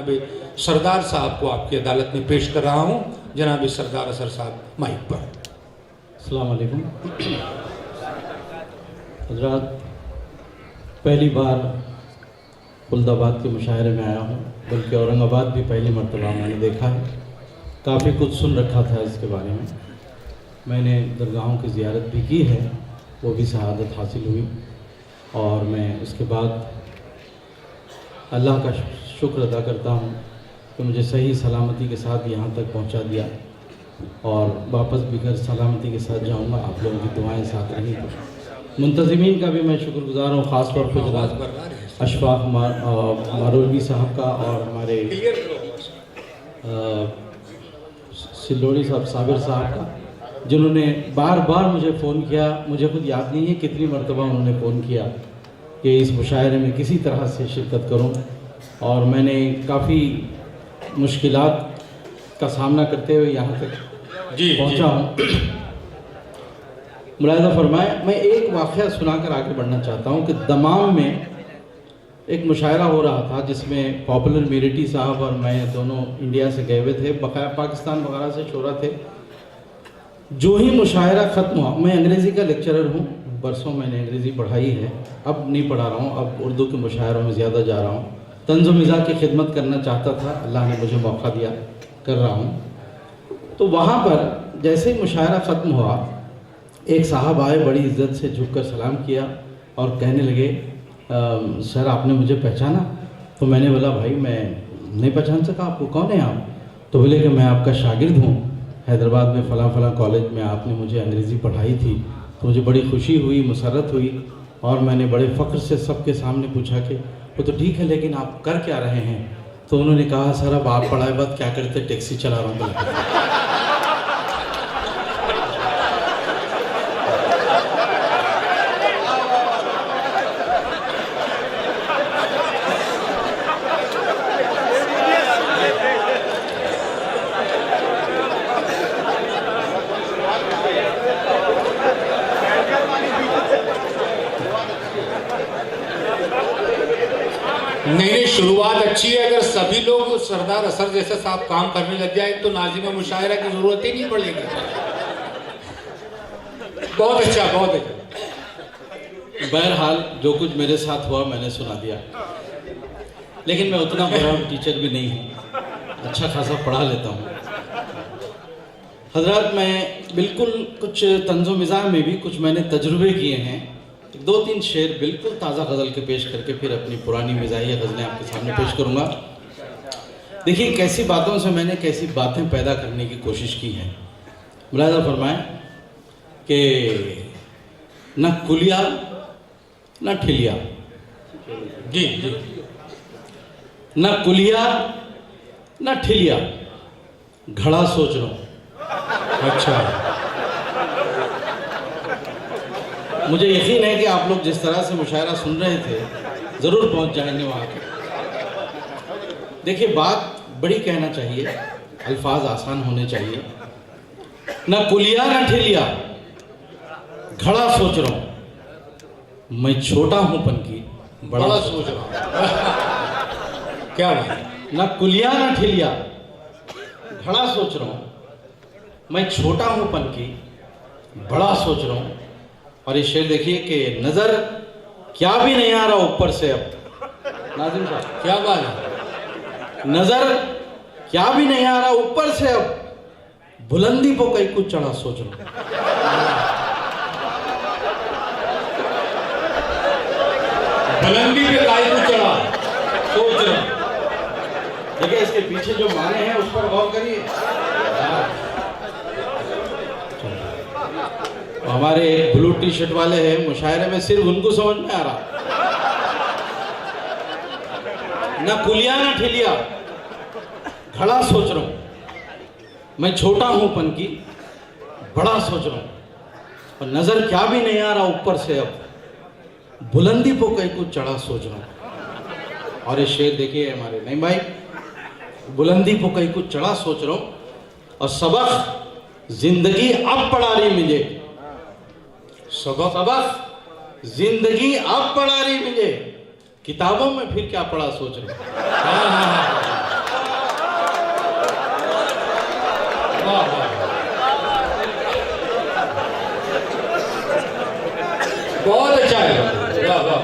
जनाब सरदार साहब को आपकी अदालत में पेश कर रहा हूँ। जनाब सरदार असर साहब माइक पर। अस्सलाम वालेकुम हज़रात, पहली बार फुल्दाबाद के मुशायरे में आया हूँ, बल्कि औरंगाबाद भी पहली मरतबा मैंने देखा है। काफ़ी कुछ सुन रखा था इसके बारे में। मैंने दरगाहों की ज़ियारत भी की है, वो भी शहादत हासिल हुई, और मैं उसके बाद अल्लाह का शुक्र अदा करता हूँ कि मुझे सही सलामती के साथ यहाँ तक पहुँचा दिया, और वापस भी घर सलामती के साथ जाऊँगा। आप लोगों की दुआएं साथ रही। मुंतज़िमीन का भी मैं शुक्रगुज़ार हूँ, ख़ास तौर पर जनाब अशफाक मारोलवी साहब का, और हमारे सिल्लोड़ी साहब साबिर साहब का, जिन्होंने बार बार मुझे फ़ोन किया। मुझे खुद याद नहीं है कितनी मरतबा उन्होंने फ़ोन किया कि इस मुशायरे में किसी तरह से शिरकत करूं, और मैंने काफ़ी मुश्किलात का सामना करते हुए यहाँ तक पहुँचा हूँ। मुलाहिज़ा फरमाएं, मैं एक वाक़या सुनाकर आगे बढ़ना चाहता हूँ कि दमाम में एक मुशायरा हो रहा था, जिसमें पॉपुलर मेरिटी साहब और मैं दोनों इंडिया से गए हुए थे, बकाया पाकिस्तान वगैरह से शोरा थे। जो ही मुशायरा ख़त्म हुआ, मैं अंग्रेज़ी का लेक्चरर हूँ, बरसों मैंने अंग्रेज़ी पढ़ाई है, अब नहीं पढ़ा रहा हूँ, अब उर्दू के मुशायरों में ज़्यादा जा रहा हूँ। तंज़ो मिज़ाज की खिदमत करना चाहता था, अल्लाह ने मुझे मौका दिया, कर रहा हूँ। तो वहाँ पर जैसे ही मुशायरा ख़त्म हुआ, एक साहब आए, बड़ी इज़्ज़त से झुककर सलाम किया और कहने लगे, सर आपने मुझे पहचाना? तो मैंने बोला, भाई मैं नहीं पहचान सका आपको, कौन है आप? तो बोले कि मैं आपका शागिर्द हूँ, हैदराबाद में फ़लाँ फ़लाँ कॉलेज में आपने मुझे अंग्रेज़ी पढ़ाई थी। तो मुझे बड़ी खुशी हुई, मुसर्रत हुई, और मैंने बड़े फ़ख्र से सबके सामने पूछा कि वो तो ठीक है, लेकिन आप कर क्या रहे हैं? तो उन्होंने कहा, सर अब आप पढ़ाए बाद क्या करते, टैक्सी चला रहा हूँ। नहीं, शुरुआत अच्छी है। अगर सभी लोग सरदार असर जैसे साहब काम करने लग जाए तो नाज़िम मुशायरा की जरूरत ही नहीं पड़ेगी। बहुत अच्छा, बहुत अच्छा। बहरहाल जो कुछ मेरे साथ हुआ मैंने सुना दिया, लेकिन मैं उतना बड़ा टीचर भी नहीं हूँ, अच्छा खासा पढ़ा लेता हूँ। हजरत, मैं बिल्कुल कुछ तंज़ो मिज़ाह में भी कुछ मैंने तजुर्बे किए हैं। दो तीन शेर बिल्कुल ताज़ा गज़ल के पेश करके फिर अपनी पुरानी मिज़ाहिया गज़लें आपके सामने पेश करूँगा। देखिए कैसी बातों से मैंने कैसी बातें पैदा करने की कोशिश की है। मुलाहिज़ा फरमाएं कि न कुलिया न ठिलिया, जी जी, न कुलिया न ठिलिया, घड़ा सोच रहा हूँ। अच्छा, मुझे यकीन है कि आप लोग जिस तरह से मुशायरा सुन रहे थे ज़रूर पहुंच जाएंगे वहाँ पर। देखिए बात बड़ी कहना चाहिए, अल्फाज आसान होने चाहिए। न कुलिया न ठेलिया, घड़ा सोच रहा हूँ, मैं छोटा हूँ पनकी बड़ा सोच रहा हूँ। क्या बात? न कुलिया न ठेलिया, घड़ा सोच रहा हूँ, मैं छोटा हूँ पनकी बड़ा सोच रहा हूँ। और ये शेर देखिए कि नज़र क्या भी नहीं आ रहा ऊपर से, अब नाज़िम साहब क्या बात है? नज़र क्या भी नहीं आ रहा ऊपर से, अब बुलंदी को कहीं कुछ चढ़ा सोच रहा हूँ। बुलंदी पे काई को चढ़ा सोच रहा हूँ। देखिए इसके पीछे जो माने हैं उस पर गौर करिए। हमारे ब्लू टी शर्ट वाले हैं, मुशायरे में सिर्फ उनको समझ में आ रहा, न कुलिया न ठेलिया, घड़ा सोच रहा हूं, मैं छोटा हूं पनकी बड़ा सोच रहा हूं, और नजर क्या भी नहीं आ रहा ऊपर से, अब बुलंदी को कहीं कुछ चढ़ा सोच रहा हूं। और ये शेर देखिए हमारे नहीं भाई, बुलंदी को कहीं कुछ चढ़ा सोच रहा हूं, और सबक जिंदगी अब पढ़ा रही मुझे, सबक जिंदगी अब पढ़ा रही मुझे, किताबों में फिर क्या पढ़ा सोच रहा हूं। वाह वाह, बहुत अच्छा है, वाह वाह।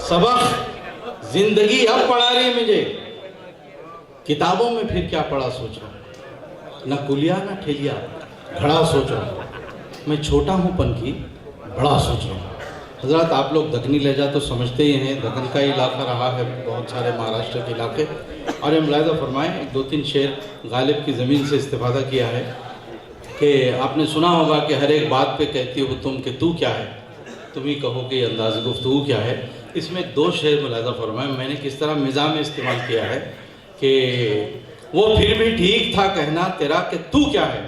सबक जिंदगी अब पढ़ा रही है मुझे, किताबों में फिर क्या पढ़ा सोच रहा हूँ, न कुलिया न ठेलिया, खड़ा सोच रहा हूँ। मैं छोटा हूँ पनकी, बड़ा सोच रहा हूँ। हजरत आप लोग दक्कनी लहजा तो समझते ही हैं, दक्कन का इलाका रहा है, बहुत सारे महाराष्ट्र के इलाके। और ये मुलाहिज़ा फरमाएँ, एक दो तीन शेर गालिब की ज़मीन से इस्तेफादा किया है कि आपने सुना होगा कि हर एक बात पे कहती हो तुम कि तू क्या है, तुम ही कहो कि अंदाज़ गुफ्तगू क्या है। इसमें दो शेर मुलाहिज़ा फरमाएँ, मैंने किस तरह मिज़ाह में इस्तेमाल किया है कि वो फिर भी ठीक था कहना तेरा कि तू क्या है,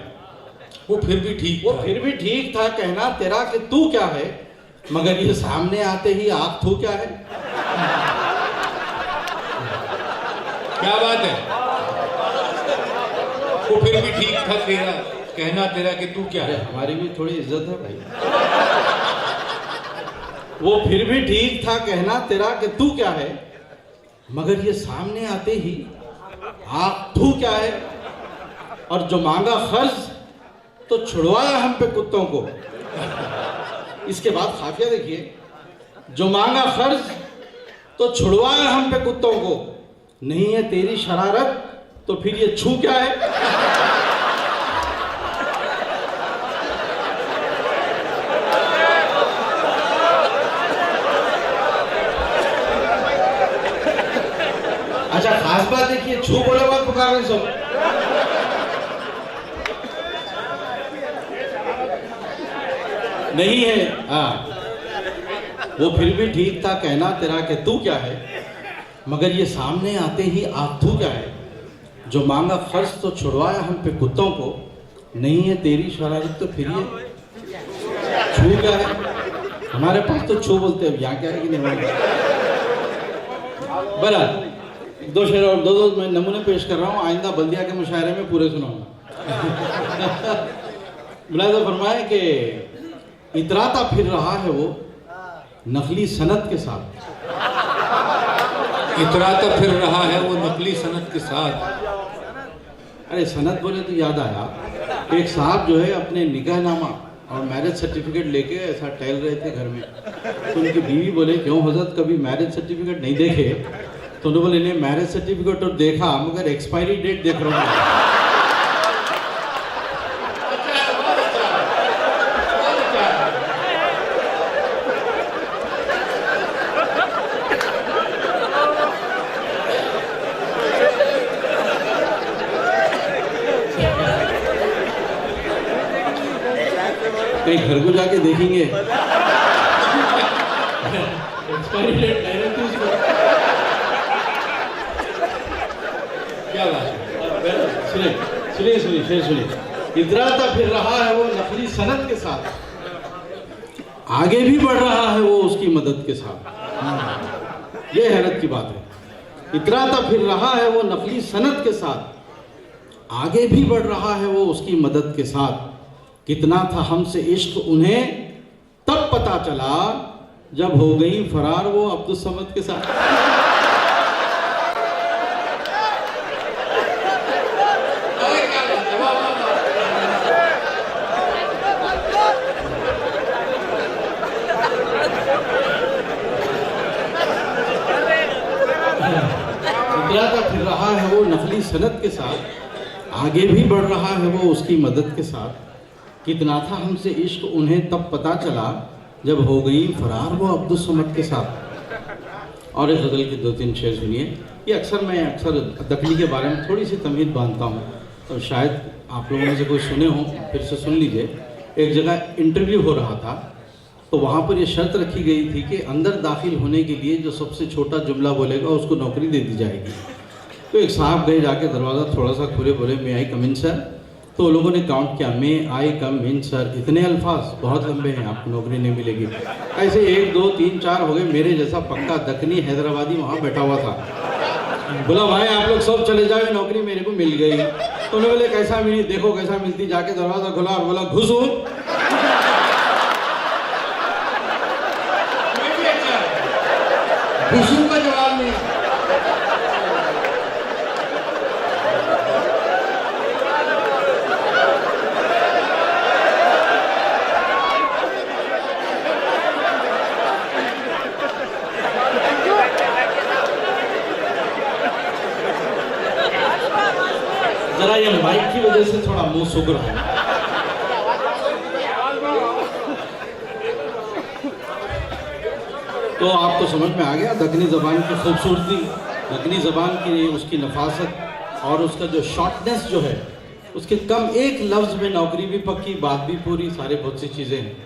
वो फिर भी ठीक वो था। फिर भी ठीक था कहना तेरा कि तू क्या है, मगर ये सामने आते ही आँख थू क्या है। क्या बात है, वो फिर भी ठीक था तेरा कहना तेरा कि तू क्या अरे है। हमारी भी थोड़ी इज्जत है भाई। वो फिर भी ठीक था कहना तेरा कि तू क्या है, मगर ये सामने आते ही आप तू क्या है। और जो मांगा खर्च तो छुड़वाया हम पे कुत्तों को। इसके बाद खाफिया देखिए, जो मांगा खर्च तो छुड़वाया हम पे कुत्तों को, नहीं है तेरी शरारत तो फिर ये छू क्या है। अच्छा खास बात देखिए, छू बोले बात पुकार रहे सब। नहीं है, हाँ वो फिर भी ठीक था कहना तेरा कि तू क्या है, मगर ये सामने आते ही आप तू क्या है। जो मांगा खर्च तो छुड़वाया हम पे कुत्तों को, नहीं है तेरी शरारत तो फिर ये छू क्या है। हमारे पास तो छू बोलते हैं, यहाँ क्या है कि नहीं। बरा दो शेर और दो मैं नमूने पेश कर रहा हूँ, आइंदा बल्दिया के मुशायरे में पूरे सुनाऊंगा। मुलाहिज़ा फरमाए कि इतराता फिर रहा है वो नकली सनत के साथ। इतराता फिर रहा है वो नकली सनत के साथ। अरे सनत बोले तो याद आया, एक साहब जो है अपने निकाहनामा और मैरिज सर्टिफिकेट लेके ऐसा टहल रहे थे घर में, तो उनकी बीवी बोले क्यों हजरत कभी मैरिज सर्टिफिकेट नहीं देखे। तो उन्होंने बोले नहीं मैरिज सर्टिफिकेट तो देखा मगर एक्सपायरी डेट देख रहा हूँ। कहीं घर को जाके देखेंगे एक्सपायरी डेट नहीं रहती उसको। क्या बात है, सुनिए सुनिए सुनिए शेर सुनिए। इतराता फिर रहा है वो नकली सनत के साथ, आगे भी बढ़ रहा है वो उसकी मदद के साथ। ये हैरत की बात है। इतराता फिर रहा है वो नकली सनत के साथ, आगे भी बढ़ रहा है वो उसकी मदद के साथ। कितना था हमसे इश्क उन्हें तब पता चला, जब हो गई फरार वो अब्दुल समद के साथ। इतराता फिर रहा है वो नकली सनत के साथ, आगे भी बढ़ रहा है वो उसकी मदद के साथ। कितना था हमसे इश्क उन्हें तब पता चला, जब हो गई फरार वो अब्दुल समद के साथ। और इस गज़ल के दो तीन शेर सुनिए। ये मैं अक्सर दक्कनी के बारे में थोड़ी सी तमीज़ बांधता हूँ, तो शायद आप लोगों में से कोई सुने हों, फिर से सुन लीजिए। एक जगह इंटरव्यू हो रहा था, तो वहाँ पर ये शर्त रखी गई थी कि अंदर दाखिल होने के लिए जो सबसे छोटा जुमला बोलेगा उसको नौकरी दे दी जाएगी। तो एक साहब गए, जाके दरवाज़ा थोड़ा सा खुले, बोले मे आई कम इन सर। तो लोगों ने काउंट किया, मे आई कम इन सर, इतने अल्फाज बहुत लंबे हैं, आपको नौकरी नहीं मिलेगी। ऐसे 1 2 3 4 हो गए। मेरे जैसा पक्का दक्कनी हैदराबादी वहाँ बैठा हुआ था। बोला भाई आप लोग सब चले जाओ, नौकरी मेरे को मिल गई। तो उन्होंने बोले कैसा मिली, देखो कैसा मिलती। जाके दरवाज़ा खुला और बोला घुसूं। घुसूं का जवाब नहीं। ये माइक की वजह से थोड़ा मुंह सूख रहा है। तो आपको समझ में आ गया दक्कनी ज़बान की खूबसूरती, दक्कनी ज़बान की उसकी नफासत और उसका जो शॉर्टनेस जो है, उसके कम एक लफ्ज़ में नौकरी भी पक्की, बात भी पूरी, सारे बहुत सी चीज़ें हैं।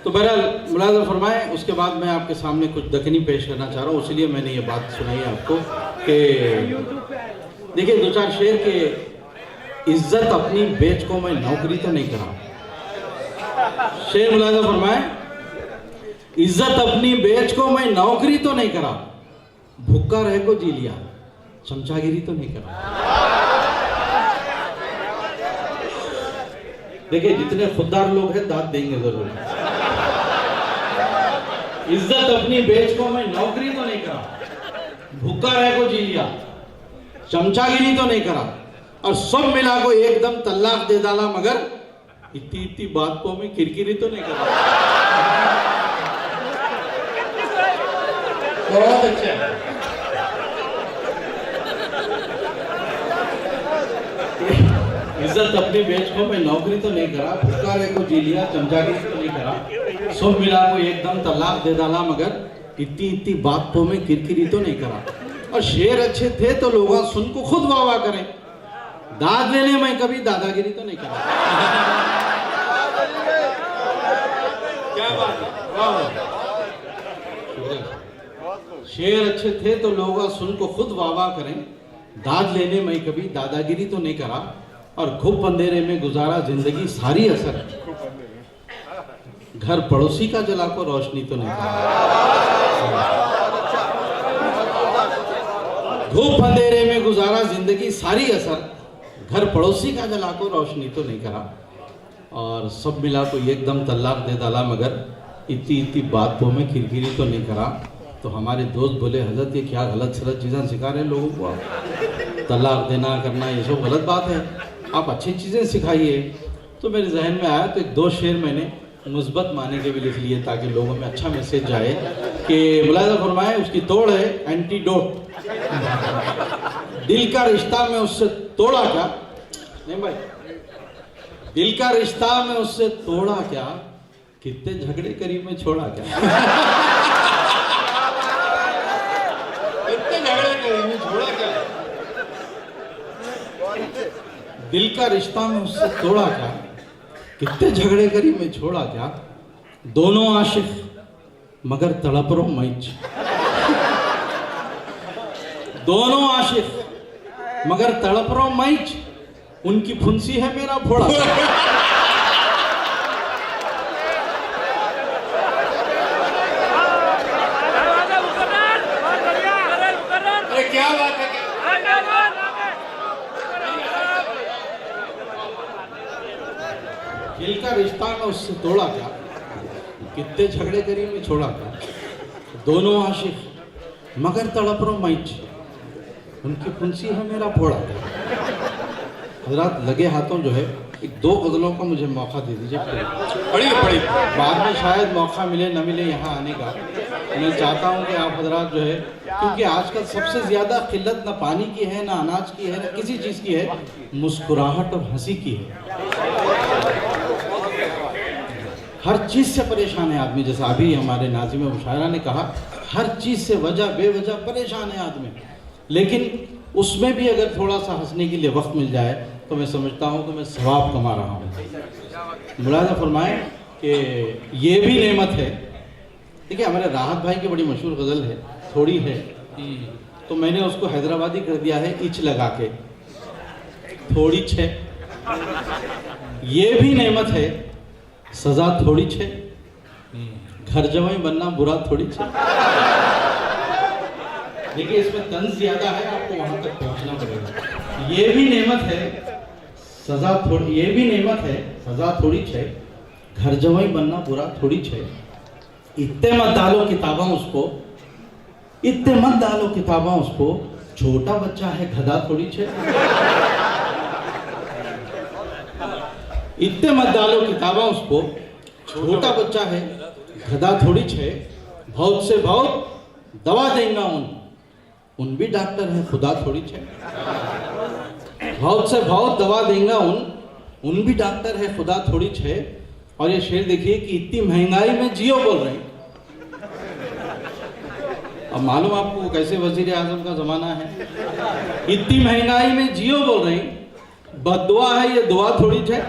तो बहरहाल मुलाज़ा फरमाएं, उसके बाद मैं आपके सामने कुछ दक्कनी पेश करना चाह रहा हूँ, इसलिए मैंने ये बात सुनाई आपको कि देखिए दो चार शेर के इज्जत अपनी बेच को मैं नौकरी तो नहीं करा। शेर मुलाज़ा फरमाएं, इज्जत अपनी बेच को मैं नौकरी तो नहीं करा, भूखा रह को जी लिया, चमचागिरी तो नहीं करा। देखिए जितने खुददार लोग हैं दाद देंगे जरूर। इज्जत अपनी बेच को मैं नौकरी तो नहीं करा, भूखा रह को जी लिया, चमचागिरी तो नहीं करा, और सब मिला को एकदम तलाक दे डाला, मगर इतनी इतनी बात को मैं किरकिरी तो नहीं करा। बहुत अच्छा। इज्जत अपनी बेच को मैं नौकरी तो नहीं करा, भूखा रह को जी लिया, चमचागिरी तो नहीं करा, सब मिला को एकदम तलाक दे डाला, मगर इतनी इतनी बात को मैं किरकिरी तो नहीं करा। और शेर अच्छे थे तो लोग सुन को खुद वाह वाह करें, दाद लेने में कभी दादागिरी तो नहीं करा। क्या बात है, वाह। शेर अच्छे थे तो लोग सुन को खुद वाह वाह करें, दाद लेने में कभी दादागिरी तो नहीं करा, और घुप अंधेरे में गुजारा जिंदगी सारी असर, घर पड़ोसी का जला को रोशनी तो नहीं करा। धूप अंधेरे में गुजारा जिंदगी सारी असर, घर पड़ोसी का जला को रोशनी तो नहीं करा, और सब मिला को एकदम तलाक दे डाला, मगर इतनी इतनी बात को मैं किरकिरी तो नहीं करा। तो हमारे दोस्त बोले हजरत ये क्या गलत सलत चीज़ें सिखा रहे हैं लोगों को, आप तलाक देना करना ये सब गलत बात है, आप अच्छी चीज़ें सिखाइए। तो मेरे जहन में आया तो एक दो शेर मैंने मुस्बत माने के भी लिख लिए, ताकि लोगों में अच्छा मैसेज जाए कि मुलाज़ा फरमाए उसकी तोड़ है एंटीडोट, दिल का रिश्ता में उससे तोड़ा क्या, नहीं भाई, दिल का रिश्ता में उससे तोड़ा क्या, कितने झगड़े करीब में छोड़ा क्या। कितने झगड़े करीब में छोड़ा क्या, दिल का रिश्ता में उससे तोड़ा क्या, कितने झगड़े करीब में छोड़ा क्या, दोनों आशिक मगर तड़प रो मैच, दोनों आशिक मगर तड़प रो मैच, उनकी फुंसी है मेरा फोड़ा। अरे क्या बात है, दिल का रिश्ता में उससे तोड़ा क्या, कितने झगड़े करीब में छोड़ा क्या, दोनों आशिक मगर तड़प रो मैच, उनकी फुंसी है मेरा फोड़ा क्या। हजरात लगे हाथों जो है एक दो गज़लों का मुझे मौका दे दीजिए, बड़ी बड़ी बाद में शायद मौका मिले न मिले यहाँ आने का। मैं चाहता हूँ कि आप हजरात जो है, क्योंकि आजकल सबसे ज़्यादा किल्लत न पानी की है, ना अनाज की है, ना किसी चीज़ की है, मुस्कुराहट और हंसी की है। हर चीज़ से परेशान है आदमी, जैसा अभी हमारे नाज़िम मुशायरा ने कहा, हर चीज़ से वजह बेवजह परेशान है आदमी, लेकिन उसमें भी अगर थोड़ा सा हंसने के लिए वक्त मिल जाए तो मैं समझता हूँ कि मैं सवाब कमा रहा हूँ। मुलाज़ा फरमाएं कि ये भी नेमत है। देखिए हमारे राहत भाई की बड़ी मशहूर गज़ल है, थोड़ी है, तो मैंने उसको हैदराबादी कर दिया है इच लगा के, थोड़ी छे, ये भी नेमत है, सजा थोड़ी छे, घर जमाई बनना बुरा थोड़ी छे। देखिए इसमें तंज ज्यादा है, आपको वहां तक पहुंचना पड़ेगा। ये भी नेमत है, सजा थोड़ी, ये भी नेमत है, सजा थोड़ी छे, घर जमाई बनना बुरा थोड़ी छे, इतने मत डालो किताबा उसको, इतने मत डालो किताबा उसको, छोटा बच्चा है गधा थोड़ी छे, इतने मत डालो किताबा उसको, छोटा बच्चा है गधा थोड़ी छे, बहुत से बहुत दवा देंगे उन भी डॉक्टर है खुदा थोड़ी छे। बहुत से बहुत दवा देंगे उन भी डॉक्टर है, खुदा थोड़ी है। और ये शेर देखिए कि इतनी महंगाई में जियो बोल रहे हैं। अब मालूम आपको कैसे वजीर आजम का जमाना है। इतनी महंगाई में जियो बोल रहे हैं, बददुआ है, ये दुआ थोड़ी है।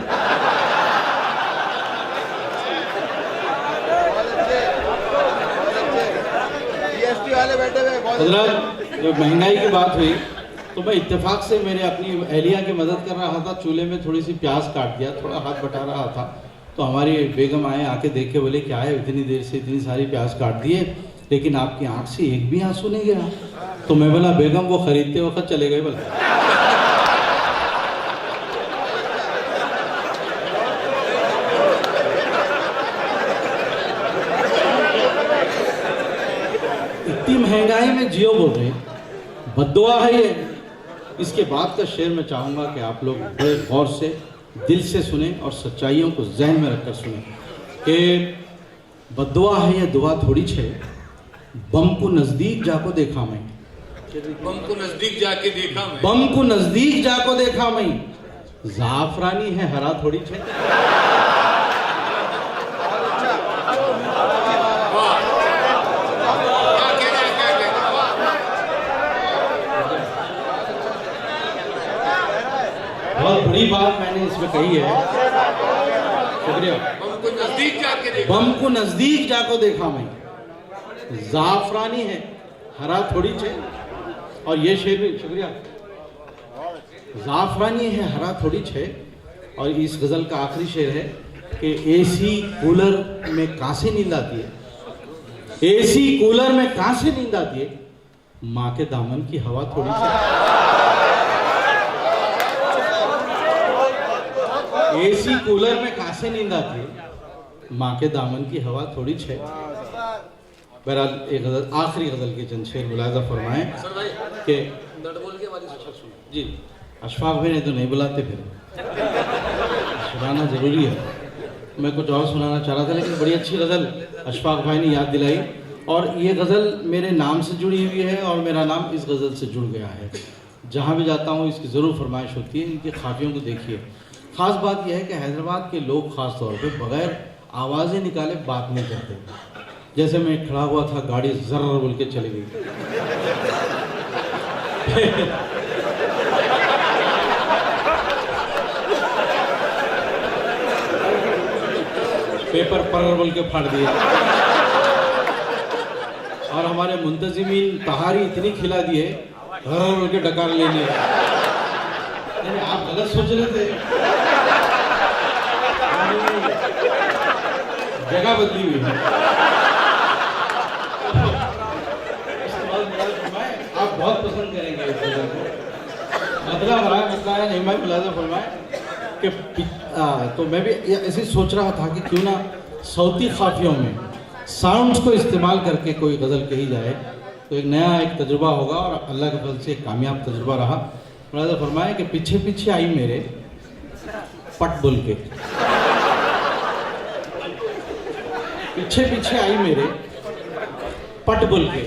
वाले बैठे हुए हजरत, जब महंगाई की बात हुई तो मैं इत्तेफाक से मेरे अपनी एहलिया की मदद कर रहा था, चूल्हे में थोड़ी सी प्याज काट दिया, थोड़ा हाथ बटा रहा था, तो हमारी बेगम आए, आके देख के बोले क्या है, इतनी देर से इतनी सारी प्याज काट दिए लेकिन आपकी आंख से एक भी आंसू नहीं गिरा। तो मैं बोला बेगम वो खरीदते वक्त चले गए बोला। इतनी महंगाई में जियो बोल रहे, बद्दुआ है ये। इसके बाद का शेर मैं चाहूंगा कि आप लोग बड़े गौर से, दिल से सुने और सच्चाइयों को जहन में रखकर सुने कि बद्दुआ है ये दुआ थोड़ी छे। बम को नजदीक जाको देखा मैं, बम को नजदीक जाके देखा मैं, बम को नजदीक जाको देखा मैं, जाफरानी है हरा थोड़ी छे। बहुत बड़ी बात मैंने इसमें कही है, शुक्रिया। बम को नजदीक जाके देखा, बम को नजदीक जाको देखा मैं, जाफरानी है हरा थोड़ी छे। और ये शेर भी, शुक्रिया, जाफरानी है हरा थोड़ी छे। और इस गजल का आखिरी शेर है कि एसी कूलर में कहां से नींद आती है, एसी कूलर में कहां से नींद आती है, माँ के दामन की हवा थोड़ी सी। एसी कूलर में कहां से नींद आती है, माँ के दामन की हवा थोड़ी छे। बहरहाल एक गजल, आखिरी गजल के चंद शेर मुलाजा फरमाएं कि जी अशफाक भाई ने तो नहीं बुलाते, फिर सुनाना जरूरी है। मैं कुछ और सुनाना चाह रहा था लेकिन बड़ी अच्छी गजल अशफाक भाई ने याद दिलाई। और ये गजल मेरे नाम से जुड़ी हुई है और मेरा नाम इस गजल से जुड़ गया है। जहाँ भी जाता हूँ इसकी ज़रूर फरमाइश होती है। इनकी खाफियों को देखिए। ख़ास बात यह है कि हैदराबाद के लोग ख़ास तौर पे बग़ैर आवाज़ें निकाले बात नहीं करते। जैसे मैं खड़ा हुआ था, गाड़ी ज़र्र बोल के चली गई। पेपर पर बोल के फाड़ दिया। और हमारे मुंतजिमीन तहारी इतनी खिला दिए, घर बोल के डकार ले लिया। आप गलत सोच रहे थे, जगह बदली हुई है। आप बहुत पसंद करेंगे इस गजल को। मतलब बताया नहीं, मैं मुलाजा फरमाए कि तो मैं भी ऐसे सोच रहा था कि क्यों ना सौती खाफियों में साउंड्स को इस्तेमाल करके कोई गज़ल कही जाए, तो एक नया एक तजुर्बा होगा और अल्लाह के फजल से एक कामयाब तजुर्बा रहा। मुलाजा फरमाए कि पीछे पीछे आई मेरे पट बोल के, पीछे पीछे आई मेरे पट बोल के।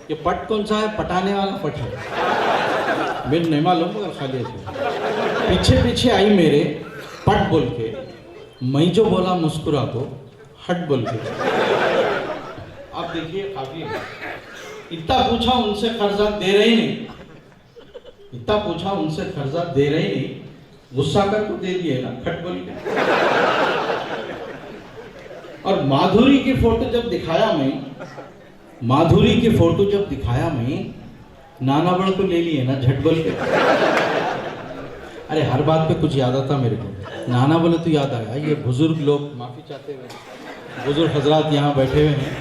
ये पट कौन सा है? पटाने वाला पट है, मेरे नहीं मालूम मगर खाली ऐसे। पीछे पीछे आई मेरे पट बोल के, मैं जो बोला मुस्कुरा को हट बोल के। आप देखिए काफी है। इतना पूछा उनसे कर्जा दे रहे नहीं, इतना पूछा उनसे कर्जा दे रहे नहीं, गुस्सा कर को दे दिए ना खट बोल के। और माधुरी की फोटो जब दिखाया मैं, माधुरी की फोटो जब दिखाया मैं, नाना बड़ को ले लिए ना झट बोल के। अरे हर बात पे कुछ याद आता मेरे को। नाना बोले तो याद आया, ये बुजुर्ग लोग माफ़ी चाहते हुए बुजुर्ग हजरात यहाँ बैठे हुए हैं,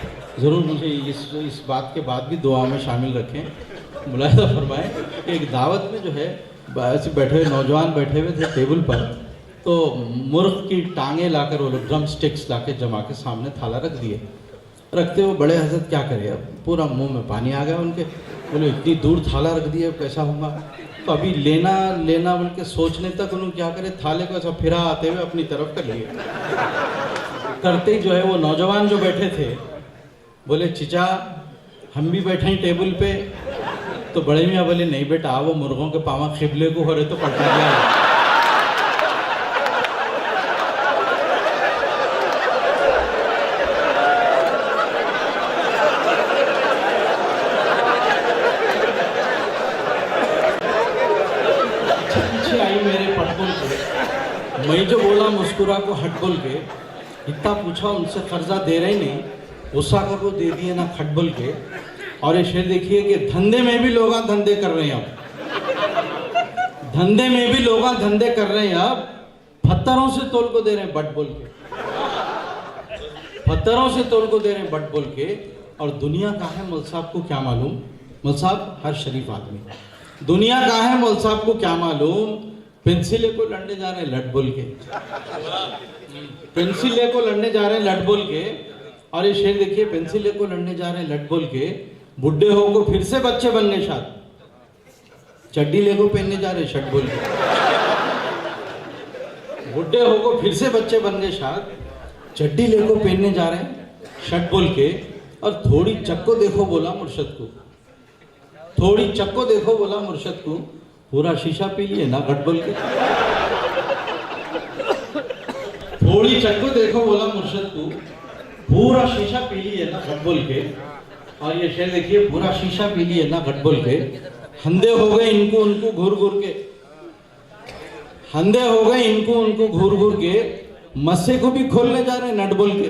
ज़रूर मुझे इस बात के बाद भी दुआ में शामिल रखें। मुलाहिजा फरमाएं कि एक दावत में जो है ऐसे बैठे हुए नौजवान बैठे हुए थे टेबल पर, तो मुर्ग की टांगें लाकर वो लोग ड्रम स्टिक्स ला के जमा के सामने थाला रख दिए। रखते हुए बड़े हजरत क्या करे, अब पूरा मुंह में पानी आ गया उनके। बोले इतनी दूर थाला रख दिया, कैसा होगा? तो अभी लेना लेना बोल के सोचने तक उन्होंने क्या करे, थाले को ऐसा फिरा आते हुए अपनी तरफ कर लिए। करते ही जो है वो नौजवान जो बैठे थे बोले चिचा हम भी बैठे हैं टेबल पे, तो बड़े मियाँ बोले नहीं बेटा वो मुर्गों के पावा खिबले को हो रहे तो पलटा गया। पीछे आई मेरे पटबुल के, मैं जो बोला मुस्कुरा को हट बोल के, इतना पूछा उनसे कर्जा दे रहे नहीं, गुस्सा कर को दे दिए ना खट बोल के। और ये शेर देखिए कि धंधे में भी लोग धंधे कर रहे हैं अब, धंधे में भी लोग धंधे कर रहे हैं अब, पत्थरों से तोल को दे रहे हैं बट बोल के, पत्थरों से तोल को दे रहे हैं बट बोल के। और दुनिया का है मौल साहब को क्या मालूम, मौल साहब हर शरीफ आदमी, दुनिया का है मौल साहब को क्या मालूम, पेंसिले को लड़ने जा रहे हैं लट बोल के, पेंसिले को लड़ने जा रहे हैं लट बोल के। और ये शेर देखिए, पेंसिले को लड़ने जा रहे हैं लट बोल के, बुढ़े हो को फिर से बच्चे बनने शाद, चड्डी ले को पहनने जा रहे शर्ट बोल के, बुढ़े हो को फिर से बच्चे बन गए शाद, चड्डी ले को पहनने जा रहे हैं शर्ट बोल के। और थोड़ी चक्को देखो बोला मुर्शद को, थोड़ी चक्को देखो बोला मुर्शद को, पूरा शीशा पी लिए ना गट बोल के, थोड़ी चक्को देखो बोला मुर्शद को, पूरा शीशा पी लिए ना गट बोल के। और ये शेर देखिए, पूरा शीशा पी लिए ना गट बोल के, हंधे हो गए इनको उनको घूर घूर के, हंधे हो गए इनको उनको घूर घूर के, मस्से को भी खोलने जा रहे नट बोल के।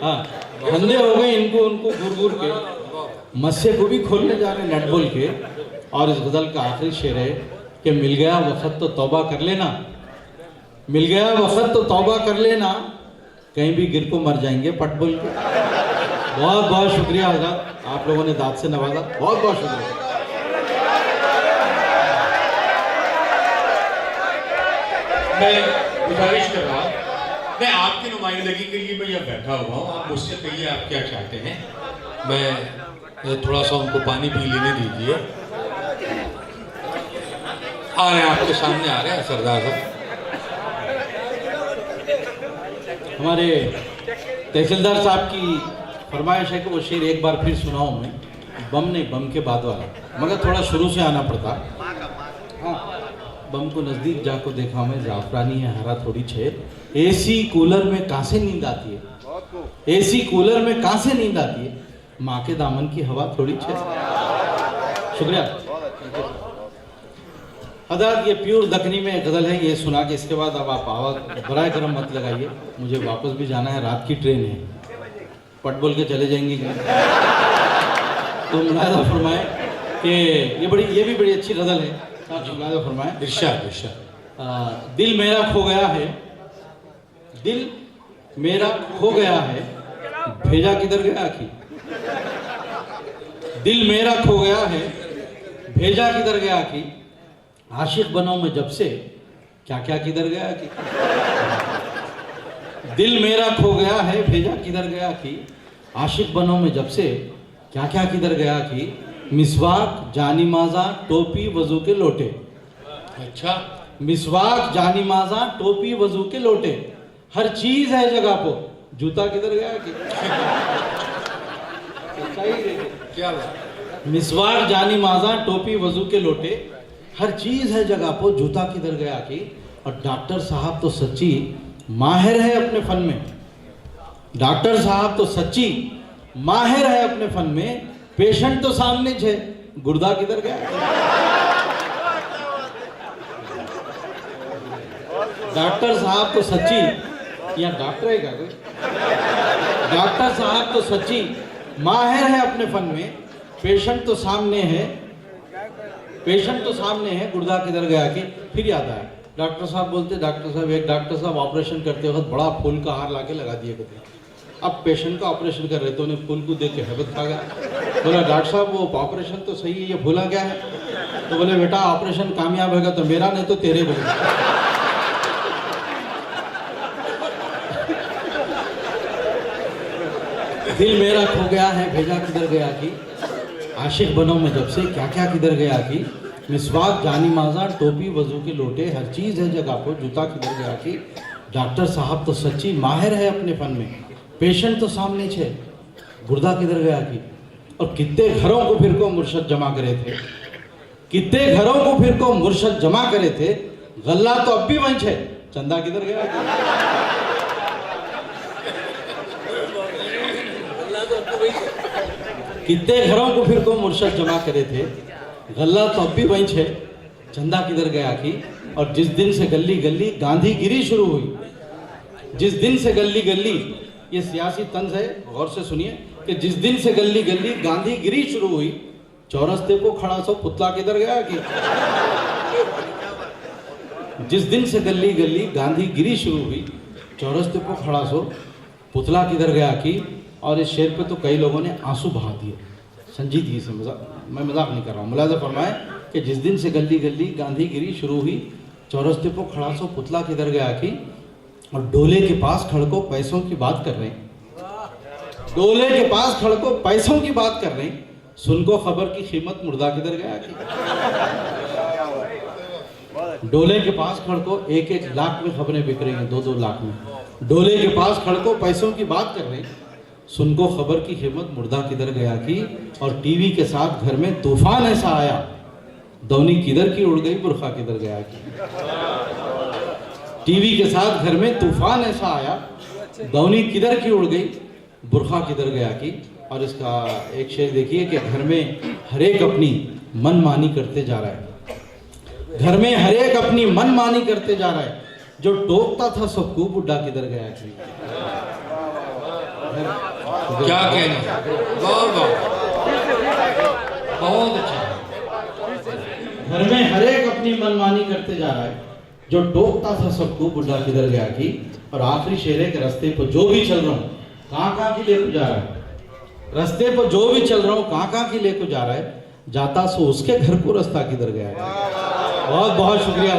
हाँ, हंधे हो गए इनको उनको घूर घूर के, मस्से को भी खोलने जा रहे नट बोल के। और इस गजल का आखिरी शेर है कि मिल गया वक्त तो तौबा कर लेना, मिल गया वक्त तो तौबा कर लेना, कहीं भी गिर को मर जाएंगे पट बोल के। बहुत बहुत शुक्रिया हज़रात, आप लोगों ने दाद से नवाजा, बहुत बहुत शुक्रिया। मैं गुजारिश कर रहा हूँ, मैं आपकी नुमाइंदगी के लिए मैं यहाँ बैठा हुआ हूँ, आप मुझसे कहिए आप क्या चाहते हैं। मैं थोड़ा सा उनको पानी पी लेने दीजिए। आ रहे हैं आपके सामने, आ रहे हैं सरदार साहब। हमारे तहसीलदार साहब की फरमाइश है कि वो शेर एक बार फिर सुनाऊं मैं, बम नहीं बम के बाद वाला, मगर थोड़ा शुरू से आना पड़ता। हाँ, बम को नज़दीक जाको देखा मैं, जाफरानी है हरा थोड़ी छे, एसी कूलर में कहाँ से नींद आती है, एसी कूलर में कहाँ से नींद आती है, माँ के दामन की हवा थोड़ी छे। शुक्रिया हज़रात, ये प्योर दखनी में गज़ल है, ये सुना के इसके बाद अब आप आवाज़ बराए करम मत लगाइए, मुझे वापस भी जाना है, रात की ट्रेन है, पट बोल के चले जाएंगे। तो मुलाहिज़ा फरमाए कि ये भी बड़ी अच्छी गज़ल है, मुलाहिज़ा फरमाए। इरशाद इरशाद। दिल मेरा खो गया है, दिल मेरा खो गया है, भेजा किधर गया की, दिल मेरा खो गया है, भेजा किधर गया की, आशिक बनो मैं जब से, क्या क्या किधर गया की, दिल मेरा खो गया है, भेजा किधर गया की, आशिक बनो मैं जब से, क्या क्या किधर गया की, मिसवाक जानी माजा टोपी वजू के लोटे। अच्छा, मिसवाक जानी माजा टोपी वजू के लोटे, हर चीज है जगह को, जूता किधर गया की, क्या बात। मिसवाक जानी माजा टोपी वजू के लोटे, हर चीज है जगह को, जूता किधर गया की। और डॉक्टर साहब तो सच्ची माहिर है अपने फन में, डॉक्टर साहब तो सच्ची माहिर है अपने फन में, पेशेंट तो सामने छे, गुर्दा किधर गया। डॉक्टर साहब तो सच्ची, या डॉक्टर है क्या कोई, डॉक्टर साहब तो सच्ची माहिर है अपने फन में, पेशेंट तो सामने है, पेशेंट तो सामने है, गुर्दा किधर गया कि। फिर याद आया, डॉक्टर साहब बोलते, डॉक्टर साहब एक डॉक्टर साहब ऑपरेशन करते वक्त बड़ा फूल का हार लाके लगा दिए करते, अब पेशेंट का ऑपरेशन कर रहे तो उन्हें फूल को देख के हैबत खा गया। बोला डॉक्टर साहब वो ऑपरेशन तो सही है, ये भूला क्या है। तो बोले बेटा ऑपरेशन कामयाब होगा तो मेरा, नहीं तो तेरे बोले। दिल मेरा खो गया है, भेजा किधर गया की, आशिक बनो मैं जब से, क्या क्या किधर गया की, मिसवाक जानी माजा टोपी वजू के लोटे, हर चीज़ है जगह को, जूता किधर गया की। डॉक्टर साहब तो सच्ची माहिर है अपने फन में, पेशेंट तो सामने छे, गुर्दा किधर गया की? और कितने घरों को फिर को मुर्शद जमा करे थे, कितने घरों को फिर को मुर्शद जमा करे थे, गल्ला तो अब भी वहीं छे, चंदा किधर गया की? कितने घरों को फिर को मुर्शद जमा करे थे, गल्ला तो अब भी वहीं छे, चंदा किधर गया की? और जिस दिन से गली गली गांधीगिरी शुरू हुई, जिस दिन से गली गली, ये सियासी तंज है, गौर से सुनिए, कि जिस दिन से गली गली गांधीगिरी शुरू हुई, चौरस्ते को खड़ा सो पुतला किधर गया कि? जिस दिन से गली गली गांधीगिरी शुरू हुई, चौरस्ते को खड़ा सो पुतला किधर गया कि? और इस शेर पे तो कई लोगों ने आंसू बहा दिए, संजीदगी से, मैं मजाक नहीं कर रहा हूँ। मुलाजा फरमाए कि जिस दिन से गली गली गांधीगिरी शुरू हुई, चौरस्ते को खड़ा सो पुतला किधर गया कि? और डोले के पास खड़को पैसों की बात कर रहे हैं, डोले के पास खड़को पैसों की बात कर रहे हैं, सुनको खबर की कीमत मुर्दा किधर गया कि? डोले के पास खड़को 1-1 लाख में खबरें बिक रही हैं, 2-2 लाख में। डोले के पास खड़को पैसों की बात कर रहे हैं, सुनको खबर की कीमत मुर्दा किधर गया की? और टीवी के साथ घर में तूफान ऐसा आया, दौनी किधर की उड़ गई, बुरखा किधर गया की? टीवी के साथ घर में तूफान ऐसा आया, दौनी किधर की उड़ गई, बुरखा किधर गया की? और इसका एक शेर देखिए कि घर में हर एक अपनी मनमानी करते जा रहा है, घर में हर एक अपनी मनमानी करते जा रहा है, जो टोकता था सबको बुढ़ा किधर गया की? क्या कहना, बहुत बहुत अच्छा। घर में हर एक अपनी मनमानी करते जा रहा है, जो टोकता था सबको बुढ़ा किधर गया की? और आखिरी शेर है कि रास्ते पर जो भी चल रहा हूँ, कहाँ की लेको जा रहा है, रास्ते पर जो भी चल रहा हूँ, कहाँ की लेको जा रहा है, जाता सो उसके घर को रास्ता किधर गया है। बहुत बहुत शुक्रिया।